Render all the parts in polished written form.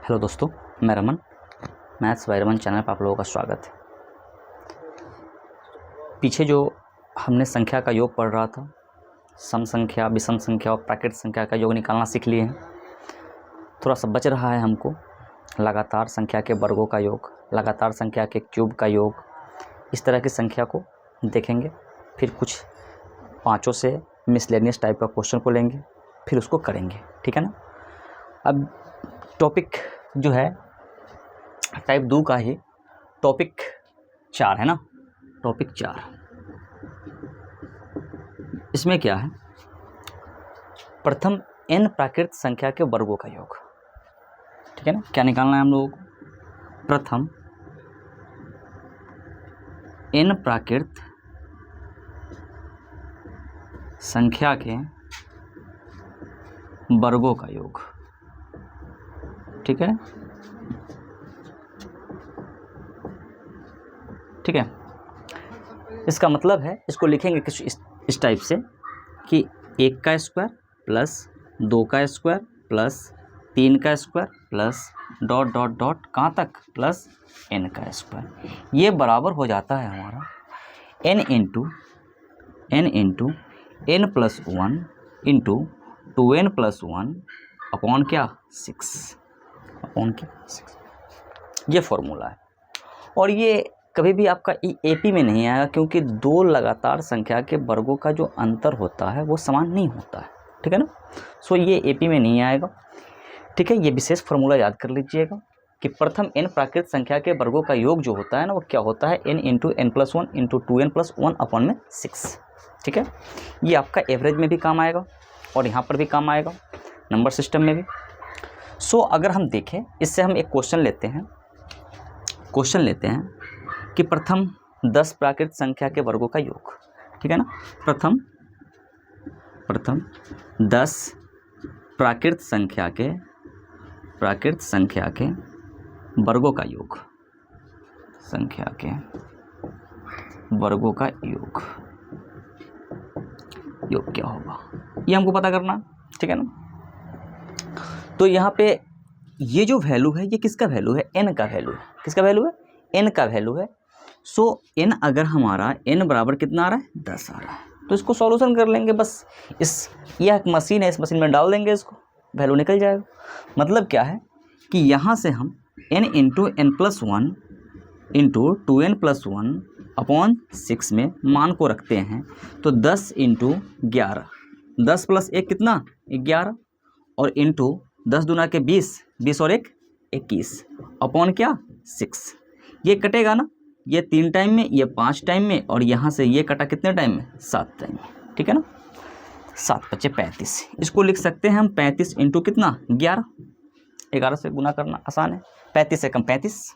Hello दोस्तों, मैं Raman, maths by Raman channel पर आप लोगों का स्वागत है। पीछे जो हमने संख्या का योग पढ़ रहा था, सम संख्या, विषम संख्या और प्राकृत संख्या का योग निकालना सीख लिए हैं। थोड़ा सा बच रहा है हमको लगातार संख्या के वर्गों का योग, लगातार संख्या के क्यूब का योग। इस तरह की संख्या को देखेंगे, फिर कुछ पाँचों से मिसलेनियस टाइप का क्वेश्चन को लेंगे, फिर उसको करेंगे, ठीक है ना। अब टॉपिक जो है टाइप 2 का ही टॉपिक 4 है ना, टॉपिक 4। इसमें क्या है, प्रथम n प्राकृत संख्या के वर्गों का योग, ठीक है ना। क्या निकालना है हम लोगों को, प्रथम n प्राकृत संख्या के वर्गों का योग, ठीक है, ठीक है। इसका मतलब है, इसको लिखेंगे कुछ इस टाइप से कि 1 का स्क्वायर प्लस 2 का स्क्वायर प्लस 3 का square plus dot dot dot कहाँ तक प्लस n का स्क्वायर। ये बराबर हो जाता है हमारा n into n plus 1 into 2n plus 1 upon क्या 6 अपॉन क्या 6। ये फॉर्मूला है और ये कभी भी आपका एपी में नहीं आएगा, क्योंकि दो लगातार संख्या के वर्गों का जो अंतर होता है वो समान नहीं होता है, ठीक है ना। सो ये एपी में नहीं आएगा, ठीक है। ये विशेष फॉर्मूला याद कर लीजिएगा कि प्रथम n प्राकृत संख्या के वर्गों का योग जो होता है ना, वो क्या होता है n into n plus 1 into 2n plus 1 upon में 6, ठीक है। ये आपका एवरेज में भी काम आएगा और यहाँ पर भी काम आएगा, नंबर सिस्टम में भी। सो अगर हम देखें, इससे हम एक क्वेश्चन लेते हैं कि प्रथम 10 प्राकृत संख्या के वर्गों का योग, ठीक है ना। प्रथम 10 प्राकृत संख्या के वर्गों का योग, संख्या के वर्गों का योग क्या होगा, ये हमको पता करना, ठीक है ना। तो यहाँ पे ये जो वैल्यू है, ये किसका वैल्यू है, n का वैल्यू है। किसका वैल्यू है, n का वैल्यू है। सो n अगर हमारा n बराबर कितना आ रहा है 10 आ रहा है, तो इसको सॉल्यूशन कर लेंगे बस। यह एक मशीन है, इस मशीन में डाल देंगे, इसको वैल्यू निकल जाएगा। मतलब क्या है कि यहाँ से हम n into n plus 1 into 2n plus 1 upon 6 में मान को रखते हैं, तो 10 इंटू 11, 10 प्लस 1 कितना 11, और इंटू 10 दूना के 20 और 1 21 अपॉन क्या 6। ये कटेगा ना, ये 3 टाइम में, ये 5 टाइम में, और यहाँ से ये कटा कितने टाइम में 7 टाइम में, ठीक है ना। 7 × 5 = 35। इसको लिख सकते हैं हम 35 इंटू कितना 11, 11 से गुना करना आसान है। 35 से कम 35,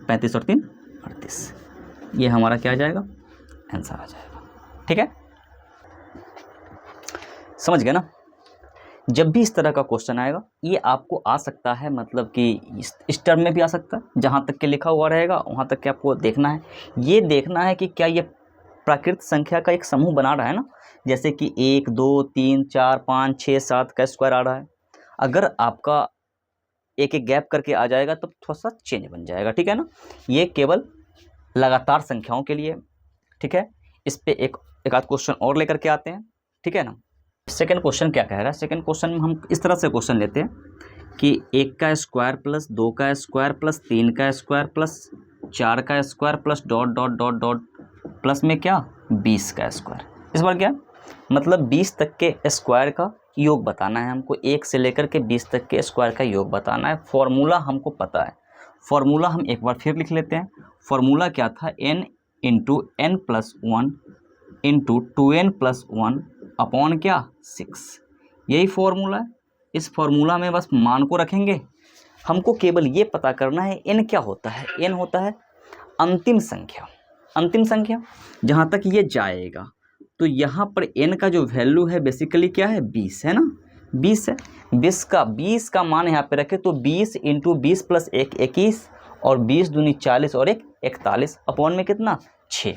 35 और 3 38। ये हमारा क्या आ जाएगा, आंसर आ जाएगा, ठीक है। समझ गए ना। जब भी इस तरह का क्वेश्चन आएगा, ये आपको आ सकता है, मतलब कि इस टर्म में भी आ सकता है, जहाँ तक के लिखा हुआ रहेगा वहाँ तक के आपको देखना है। ये देखना है कि क्या ये प्राकृत संख्या का एक समूह बना रहा है ना, जैसे कि 1 2 3 4 5 6 7 का स्क्वायर आ रहा है। अगर आपका एक एक गैप करके आ जाएगा तो थोड़ा सा चेंज बन जाएगा, ठीक है ना। ये केवल लगातार संख्याओं के लिए, ठीक है। इस पर एक आध क्वेश्चन और लेकर के आते हैं, ठीक है ना। सेकंड क्वेश्चन क्या कह रहा है, सेकंड क्वेश्चन में हम इस तरह से क्वेश्चन लेते हैं कि 1 का स्क्वायर प्लस 2 का स्क्वायर प्लस 3 का स्क्वायर प्लस 4 का square plus dot dot dot dot plus में क्या 20 का स्क्वायर। इस बार क्या मतलब 20 तक के स्क्वायर का योग बताना है हमको, 1 से लेकर के 20 तक के स्क्वायर का योग बताना है। फॉर्मूला हमको पता है, फॉर्मूला हम एक बार फिर लिख लेते हैं। फॉर्मूला क्या था, n into n plus 1 into 2n plus 1 upon क्या 6। यही फॉर्मूला है। इस फॉर्मूला में बस मान को रखेंगे। हमको केवल ये पता करना है n क्या होता है। n होता है अंतिम संख्या जहाँ तक ये जाएगा। तो यहाँ पर n का जो वैल्यू है बेसिकली क्या है 20 है ना, 20 है। 20 का मान यहाँ पे रखे तो 20 इंटू 20 प्लस 1 21 और 20 दूनी 40 और 1 41 अपॉन में कितना 6।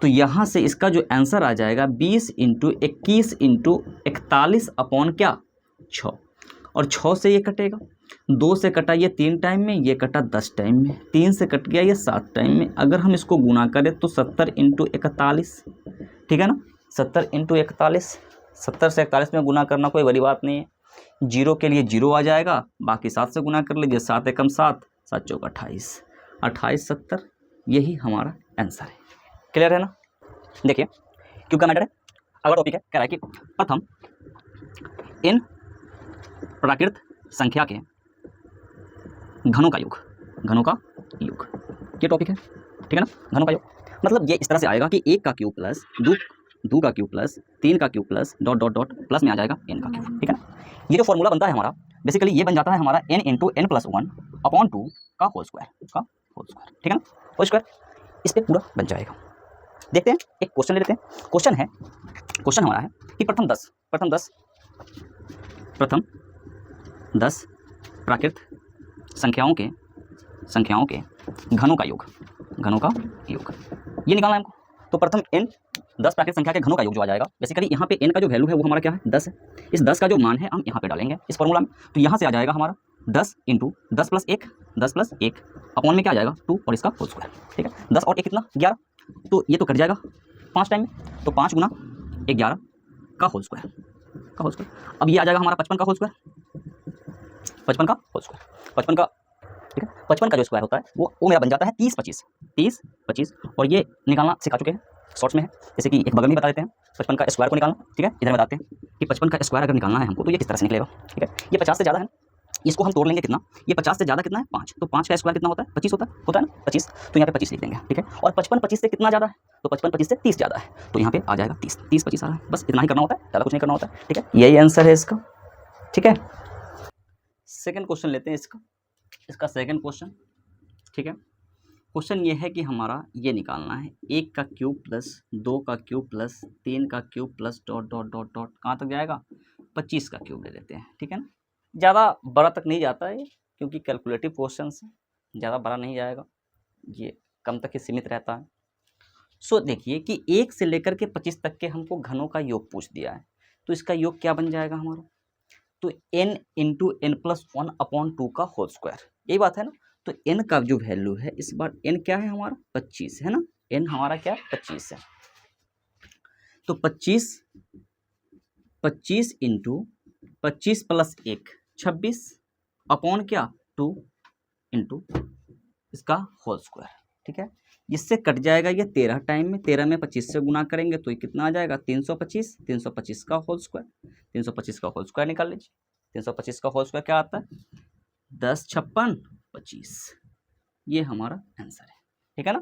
तो यहाँ से इसका जो आंसर आ जाएगा 20 इंटू 21 इंटू 41 अपॉन क्या 6। और 6 से ये कटेगा, 2 से कटा ये 3 टाइम में, ये कटा 10 टाइम में, 3 से कट गया ये 7 टाइम में। अगर हम इसको गुना करें तो 70 × 41, ठीक है ना, 70 × 41, 70 से 41 में गुना करना कोई बड़ी बात नहीं है। जीरो के लिए जीरो आ जाएगा, बाकी 7 से गुना कर लीजिए, 7 एकम 7, 7 चौक 28, 28 70, यही हमारा आंसर है। क्लियर है ना। देखिए क्यों का मैटर है, अगला टॉपिक है, कह रहा है कि प्रथम इन प्राकृत संख्या के घनों का योग, घनों का योग, ये टॉपिक है, ठीक है ना। घनों का योग मतलब ये इस तरह से आएगा कि 1 का क्यूब प्लस 2 का क्यूब प्लस 3 का cube plus dot dot dot plus में आ जाएगा n का क्यूब, ठीक है ना। ये जो फॉर्मूला बनता है हमारा, बेसिकली ये बन जाता है हमारा n × n+1/2 का होल स्क्वायर, ठीक है ना, होल स्क्वायर। इस पे पूरा बन जाएगा। देखते हैं एक क्वेश्चन ले लेते हैं। क्वेश्चन हमारा है कि प्रथम 10 प्राकृत संख्याओं के घनों का योग, ये निकालना है हमको। तो प्रथम n 10 प्राकृत संख्या के घनों का योग जो आ जाएगा, बेसिकली यहाँ पे n का जो वैल्यू है वो हमारा क्या है, 10 है। इस 10 का जो मान है हम यहाँ पे डालेंगे इस फॉर्मूला में, तो यहाँ से आ जाएगा हमारा 10 × 10 + 1 अपॉन में क्या आ जाएगा 2 और इसका होल स्क्वायर, ठीक है। 10 और 1 कितना 11, तो ये तो कट जाएगा 5 टाइम में, तो 5 × 11 का होल स्क्वायर, अब ये आ जाएगा हमारा 55 का होल स्क्वायर, 55 का होल स्क्वायर, 55 का, ठीक है। 55 का जो स्क्वायर होता है वो मेरा बन जाता है 30 25, और ये निकालना सिखा चुके हैं, शॉर्ट्स में है, जैसे कि एक बगल में बता देते हैं 55 का स्क्वायर को निकालना, ठीक है। इधर बताते हैं कि 55 का स्क्वायर अगर निकालना है हमको तो ये किस तरह से निकलेगा, ठीक है। ये 50 से ज़्यादा है, इसको हम तोड़ लेंगे कितना, ये 50 से ज़्यादा कितना है 5, तो 5 का स्क्वायर कितना होता है 25 होता है ना, 25, तो यहाँ पे 25 लिख देंगे, ठीक है। और 55 25 से कितना ज़्यादा है, तो 55 25 से 30 ज़्यादा है, तो यहाँ पे आ जाएगा 30 25 आ रहा है, बस इतना ही करना होता है, ज़्यादा कुछ नहीं करना होता है, ठीक है। यही आंसर है इसका, ठीक है। सेकंड क्वेश्चन लेते हैं इसका सेकंड क्वेश्चन, ठीक है। क्वेश्चन ये है कि हमारा ये निकालना है 1 का क्यूब प्लस 2 का क्यूब प्लस 3 का cube plus dot dot dot dot कहाँ तक जाएगा, 25 का क्यूब ले लेते हैं, ठीक है ना। ज़्यादा बड़ा तक नहीं जाता है क्योंकि कैलकुलेटिव क्वेश्चन है, ज़्यादा बड़ा नहीं जाएगा, ये कम तक ही सीमित रहता है। सो देखिए कि 1 से लेकर के 25 तक के हमको घनों का योग पूछ दिया है, तो इसका योग क्या बन जाएगा हमारा, तो n × n+1/2 का होल स्क्वायर, यही बात है ना। तो n का जो वैल्यू है इस बार n क्या है हमारा 25 है ना, n हमारा क्या 25 है, तो 25 × 25 + 1 26 अपॉन क्या 2 × इसका होल स्क्वायर, ठीक है। इससे कट जाएगा ये 13 टाइम में, 13 में 25 से गुना करेंगे तो ये कितना आ जाएगा 325, 325 का होल स्क्वायर, 325 का होल स्क्वायर निकाल लीजिए। 325 का होल स्क्वायर क्या आता है 10 56 25, ये हमारा आंसर है, ठीक है ना।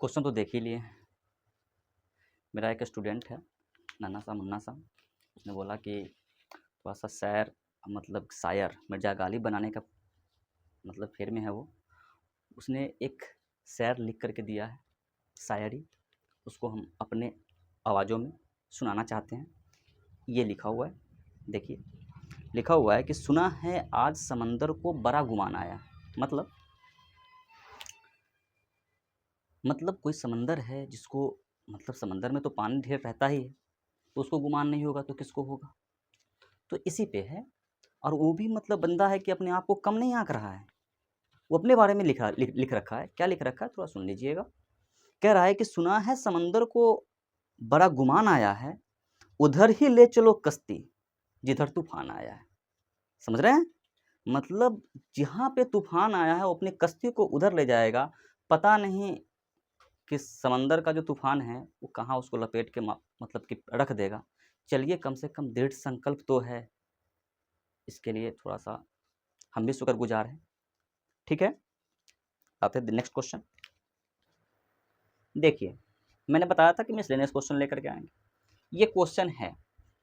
क्वेश्चन तो देख ही लिए। मेरा एक स्टूडेंट है मुन्ना सा, उसने बोला कि थोड़ा सा शायर मतलब शायर मिर्जा गालिब बनाने का मतलब फेर में है वो, उसने एक शायर लिख करके दिया है शायरी, उसको हम अपने आवाज़ों में सुनाना चाहते हैं। ये लिखा हुआ है, देखिए लिखा हुआ है कि सुना है आज समंदर को बड़ा गुमान आया, मतलब कोई समंदर है जिसको मतलब समंदर में तो पानी ढेर रहता ही है, तो उसको गुमान नहीं होगा तो किसको होगा, तो इसी पे है। और वो भी मतलब बंदा है कि अपने आप को कम नहीं आंक रहा है, वो अपने बारे में लिख रखा है। क्या लिख रखा है थोड़ा सुन लीजिएगा। कह रहा है कि सुना है समंदर को बड़ा गुमान आया है, उधर ही ले चलो कश्ती जिधर तूफान आया है। समझ रहे हैं, मतलब जहाँ पे तूफान आया है वो अपनी कश्ती को उधर ले जाएगा, पता नहीं कि समंदर का जो तूफान है वो कहाँ उसको लपेट के मतलब कि रख देगा। चलिए कम से कम दृढ़ संकल्प तो है, इसके लिए थोड़ा सा हम भी शुक्रगुजार हैं, ठीक है। आते हैं नेक्स्ट क्वेश्चन। देखिए मैंने बताया था कि मिसलेनियस क्वेश्चन लेकर के आएंगे। ये क्वेश्चन है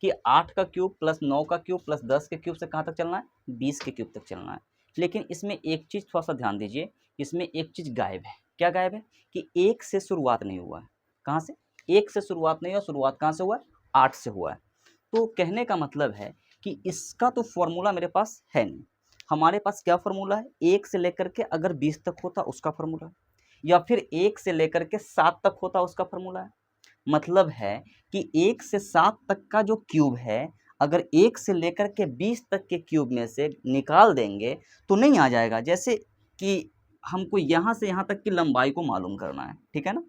कि 8 का क्यूब प्लस 9 का क्यूब प्लस 10 के क्यूब से कहाँ तक चलना है, 20 के क्यूब तक चलना है। लेकिन इसमें एक चीज़ थोड़ा सा ध्यान दीजिए, इसमें एक चीज़ गायब है। क्या गायब है कि 1 से शुरुआत नहीं हुआ है। कहाँ से 1 से शुरुआत नहीं हुआ, शुरुआत कहाँ से हुआ है 8 से हुआ है। तो कहने का मतलब है कि इसका तो फॉर्मूला मेरे पास है नहीं। हमारे पास क्या फॉर्मूला है, 1 से लेकर के अगर 20 तक होता उसका फॉर्मूला है, या फिर 1 से लेकर के 7 तक होता उसका फॉर्मूला है। मतलब है कि 1 से 7 तक का जो क्यूब है अगर 1 से लेकर के 20 तक के क्यूब में से निकाल देंगे तो नहीं आ जाएगा। जैसे कि हमको यहाँ से यहाँ तक की लंबाई को मालूम करना है, ठीक है ना,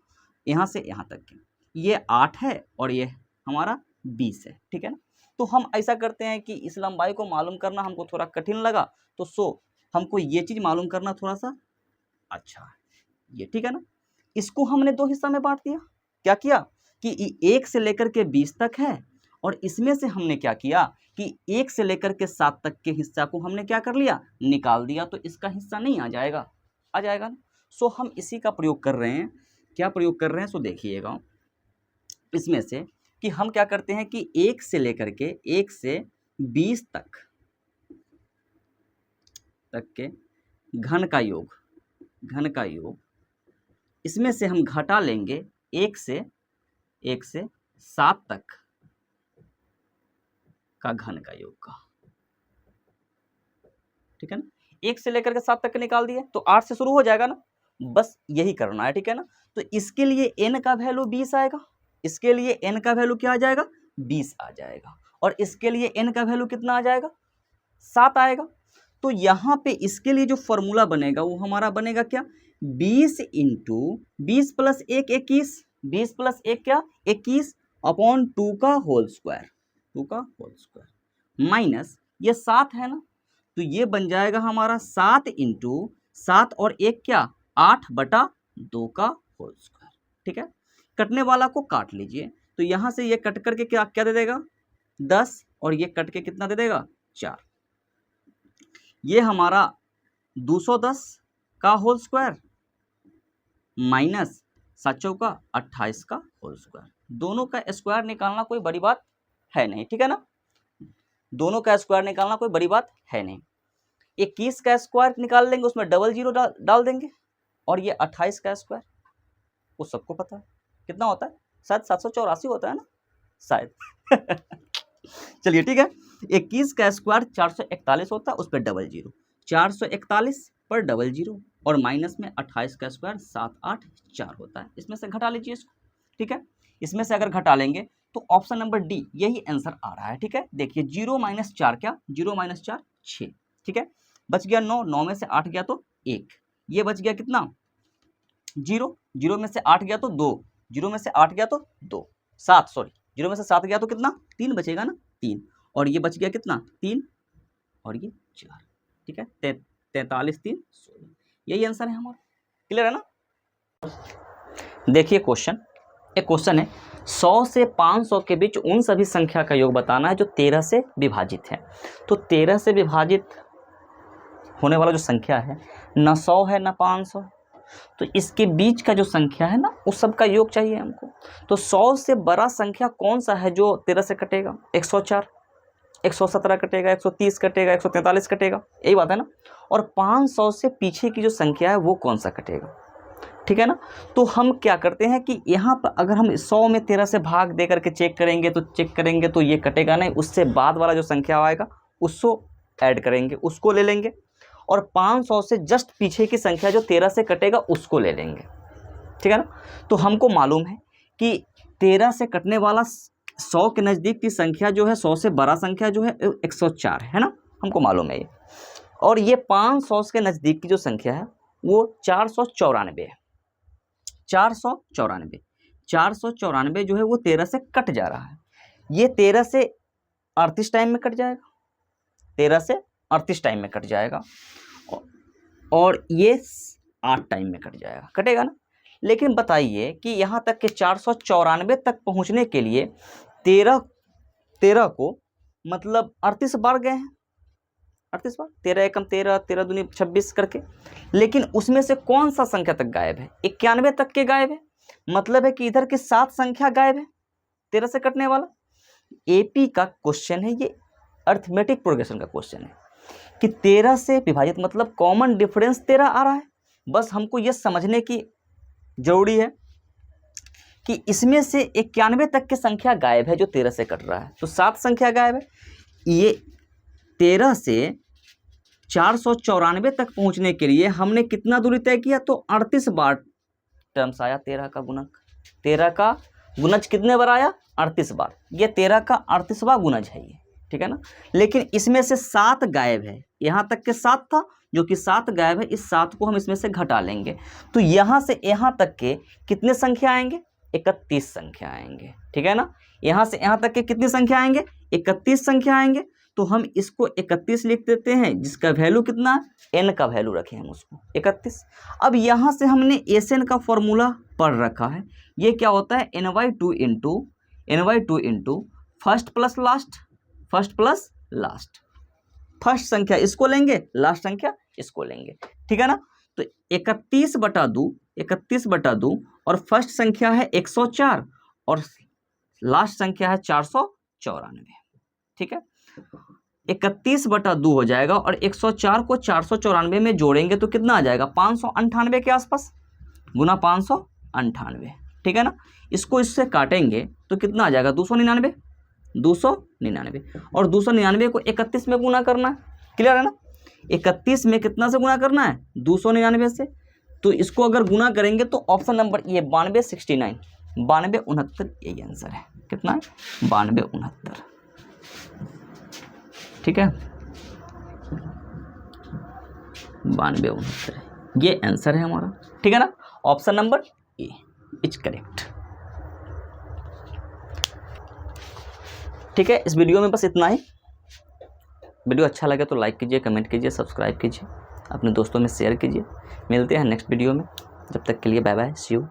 यहाँ से यहाँ तक की, ये 8 है और ये हमारा 20 है, ठीक है ना। तो हम ऐसा करते हैं कि इस लंबाई को मालूम करना हमको थोड़ा कठिन लगा, तो हमको ये चीज़ मालूम करना थोड़ा सा अच्छा है, ये ठीक है ना। इसको हमने 2 हिस्सा में बांट दिया। क्या किया कि 1 से लेकर के 20 तक है और इसमें से हमने क्या किया कि 1 से लेकर के 7 तक के हिस्सा को हमने क्या कर लिया, निकाल दिया। तो इसका हिस्सा नहीं आ जाएगा, आ जाएगा ना। हम इसी का प्रयोग कर रहे हैं। क्या प्रयोग कर रहे हैं देखिएगा, इसमें से कि हम क्या करते हैं कि 1 से लेकर के 1 से 20 तक के घन का योग, इसमें से हम घटा लेंगे 1 से 7 तक का घन का योग का, ठीक है ना। 1 से लेकर के 7 तक निकाल दिए तो 8 से शुरू हो जाएगा ना, बस यही करना है, ठीक है ना। तो इसके लिए n का वैल्यू 20 आएगा, इसके लिए n का वैल्यू क्या आ जाएगा, 20 आ जाएगा, और इसके लिए n का वैल्यू कितना आ जाएगा, 7 आएगा। तो यहाँ पे इसके लिए जो फॉर्मूला बनेगा वो हमारा बनेगा क्या, 20 इंटू 20 प्लस 1 21, 20 प्लस 1 क्या 21 अपॉन 2 का होल स्क्वायर माइनस ये 7 है ना, तो ये बन जाएगा हमारा 7 इंटू 7 और 1 क्या 8/2 का होल स्क्वायर, ठीक है। कटने वाला को काट लीजिए, तो यहाँ से ये कट करके क्या क्या दे देगा 10, और ये कट के कितना दे देगा 4। ये हमारा 210 का होल स्क्वायर माइनस 7 का 28 का होल स्क्वायर। दोनों का स्क्वायर निकालना कोई बड़ी बात है नहीं, ठीक है ना, दोनों का स्क्वायर निकालना कोई बड़ी बात है नहीं। 21 का स्क्वायर निकाल लेंगे, उसमें डबल जीरो डाल देंगे, और ये 28 का स्क्वायर वो सबको पता है कितना होता है, शायद 784 होता है ना शायद चलिए ठीक है, 21 का स्क्वायर 441 होता है, उस पर डबल जीरो, 441 पर डबल जीरो, और माइनस में 28 का स्क्वायर 784 होता है। इसमें से घटा लीजिए इसको, ठीक है। इसमें से अगर घटा लेंगे तो ऑप्शन नंबर डी यही आंसर आ रहा है, ठीक है। देखिए 0 - 4 क्या, 0 - 4 6, ठीक है। बच गया 9, 9 में से 8 गया तो 1, ये बच गया कितना 0, 0 में से 8 गया तो 2, 0 में से 8 गया तो 2, 7 सॉरी 0 में से 7 गया तो कितना 3 बचेगा ना 3, और ये बच गया कितना 3 और ये 4, ठीक है। 43 3 16, यही आंसर है हमारा। क्लियर है ना। देखिए क्वेश्चन, एक क्वेश्चन है 100 से 500 के बीच उन सभी संख्या का योग बताना है जो 13 से विभाजित है। तो 13 से विभाजित होने वाला जो संख्या है न 100 है न 500, तो इसके बीच का जो संख्या है ना उस सब का योग चाहिए हमको। तो 100 से बड़ा संख्या कौन सा है जो 13 से कटेगा, 104, 117 कटेगा, 130 कटेगा, 143 कटेगा, यही बात है ना। और 500 से पीछे की जो संख्या है वो कौन सा कटेगा, ठीक है ना। तो हम क्या करते हैं कि यहाँ पर अगर हम 100 में 13 से भाग दे करके चेक करेंगे तो ये कटेगा नहीं, उससे बाद वाला जो संख्या आएगा उसको ऐड करेंगे, उसको ले लेंगे, और 500 से जस्ट पीछे की संख्या जो 13 से कटेगा उसको ले लेंगे, ठीक है ना। तो हमको मालूम है कि 13 से कटने वाला 100 के नज़दीक की संख्या जो है, 100 से बड़ा संख्या जो है 104 है ना, हमको मालूम है ये। और ये 500 के नज़दीक की जो संख्या है वो 494 है, 494 जो है वो 13 से कट जा रहा है। ये 13 से 38 टाइम में कट जाएगा, 13 से 38 टाइम में कट जाएगा, और ये 8 टाइम में कट जाएगा, कटेगा ना। लेकिन बताइए कि यहाँ तक के 494 तक पहुँचने के लिए 13 को मतलब 38 बार गए हैं, 38 बार, 13 एकम 13, 13 दूनी 26 करके, लेकिन उसमें से कौन सा संख्या तक गायब है, 91 तक के गायब है। मतलब है कि इधर की 7 संख्या गायब है 13 से कटने वाला। एपी का क्वेश्चन है ये, अर्थमेटिक प्रोग्रेशन का क्वेश्चन है कि 13 से विभाजित मतलब कॉमन डिफरेंस 13 आ रहा है। बस हमको ये समझने की जरूरी है कि इसमें से 91 तक की संख्या गायब है जो 13 से कट रहा है, तो 7 संख्या गायब है। ये 13 से 494 तक पहुंचने के लिए हमने कितना दूरी तय किया, तो 38 बार टर्म्स आया 13 का गुणक, 13 का गुणज कितने बार आया 38 बार, ये 13 का 38वां गुणज है, ठीक है ना। लेकिन इसमें से 7 गायब है, यहाँ तक के 7 था, जो कि 7 गायब है, इस 7 को हम इसमें से घटा लेंगे तो यहाँ से यहाँ तक के कितने संख्या आएंगे, 31 संख्या आएंगे, ठीक है ना। यहाँ से यहाँ तक के कितनी संख्या आएंगे, 31 संख्या आएंगे। तो हम इसको 31 लिख देते हैं, जिसका वैल्यू कितना है, n का वैल्यू रखें हम उसको 31। अब यहाँ से हमने SN का फॉर्मूला पढ़ रखा है, ये क्या होता है, n/2 into first plus last, first संख्या इसको लेंगे, लास्ट संख्या इसको लेंगे, ठीक है ना। तो 31/2 और फर्स्ट संख्या है 104 और लास्ट संख्या है 494, ठीक है। 31/2 हो जाएगा और 104 को 494 में जोड़ेंगे तो कितना आ जाएगा, 598 के आसपास, गुना 598, ठीक है ना। इसको इससे काटेंगे तो कितना आ जाएगा, 299 और 299 को 31 में गुना करना है, क्लियर है ना। 31 में कितना से गुना करना है, 299 से। तो इसको अगर गुना करेंगे तो ऑप्शन नंबर ये 9269 यही आंसर है। कितना है, 9269, ठीक है, 9269 ये आंसर है हमारा, ठीक है ना। Option number A is correct, ठीक है। इस वीडियो में बस इतना ही। वीडियो अच्छा लगे तो लाइक कीजिए, कमेंट कीजिए, सब्सक्राइब कीजिए, अपने दोस्तों में शेयर कीजिए। मिलते हैं नेक्स्ट वीडियो में, जब तक के लिए बाय बाय, सी यू।